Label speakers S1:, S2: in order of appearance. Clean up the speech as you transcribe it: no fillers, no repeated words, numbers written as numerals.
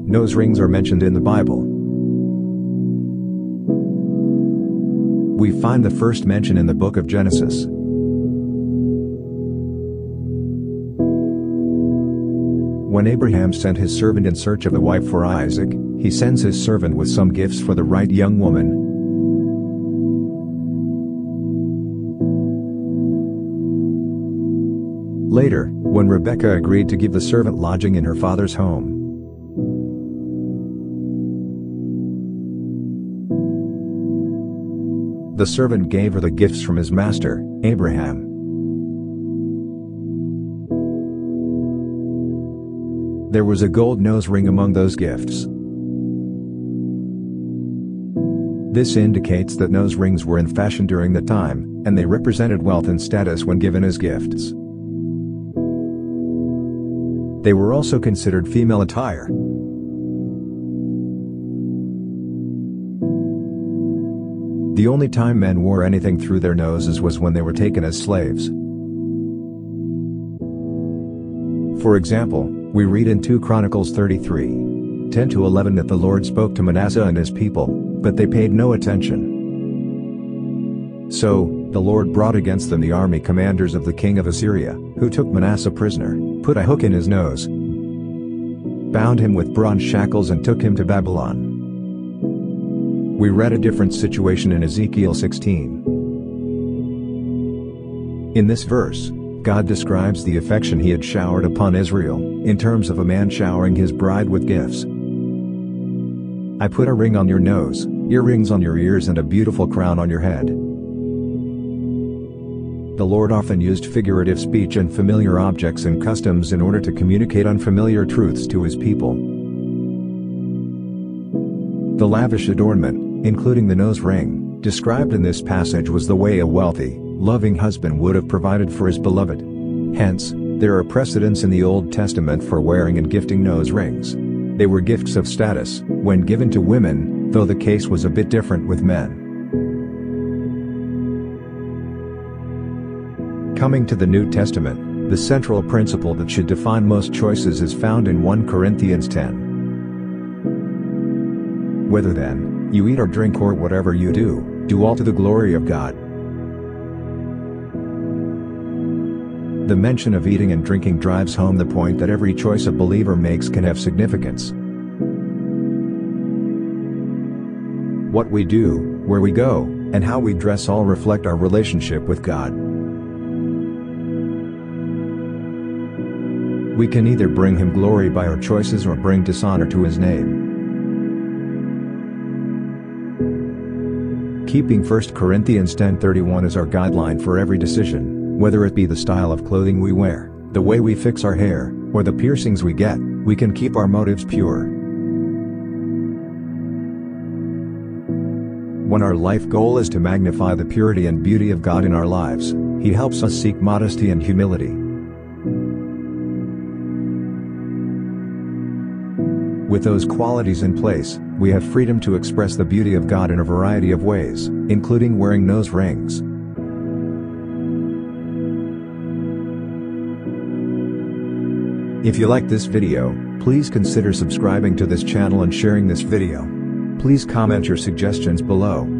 S1: Nose rings are mentioned in the Bible. We find the first mention in the book of Genesis. When Abraham sent his servant in search of a wife for Isaac, he sends his servant with some gifts for the right young woman. Later, when Rebekah agreed to give the servant lodging in her father's home, the servant gave her the gifts from his master, Abraham. There was a gold nose ring among those gifts. This indicates that nose rings were in fashion during the time, and they represented wealth and status when given as gifts. They were also considered female attire. The only time men wore anything through their noses was when they were taken as slaves. For example, we read in 2 Chronicles 33:10-11 that the Lord spoke to Manasseh and his people, but they paid no attention. So, the Lord brought against them the army commanders of the king of Assyria, who took Manasseh prisoner, put a hook in his nose, bound him with bronze shackles and took him to Babylon. We read a different situation in Ezekiel 16. In this verse, God describes the affection he had showered upon Israel, in terms of a man showering his bride with gifts. I put a ring on your nose, earrings on your ears and a beautiful crown on your head. The Lord often used figurative speech and familiar objects and customs in order to communicate unfamiliar truths to his people. The lavish adornment, including the nose ring, described in this passage was the way a wealthy, loving husband would have provided for his beloved. Hence, there are precedents in the Old Testament for wearing and gifting nose rings. They were gifts of status, when given to women, though the case was a bit different with men. Coming to the New Testament, the central principle that should define most choices is found in 1 Corinthians 10. Whether then, you eat or drink or whatever you do, do all to the glory of God. The mention of eating and drinking drives home the point that every choice a believer makes can have significance. What we do, where we go, and how we dress all reflect our relationship with God. We can either bring Him glory by our choices or bring dishonor to His name. Keeping 1 Corinthians 10:31 as our guideline for every decision, whether it be the style of clothing we wear, the way we fix our hair, or the piercings we get, we can keep our motives pure. When our life goal is to magnify the purity and beauty of God in our lives, He helps us seek modesty and humility. With those qualities in place, we have freedom to express the beauty of God in a variety of ways, including wearing nose rings. If you like this video, please consider subscribing to this channel and sharing this video. Please comment your suggestions below.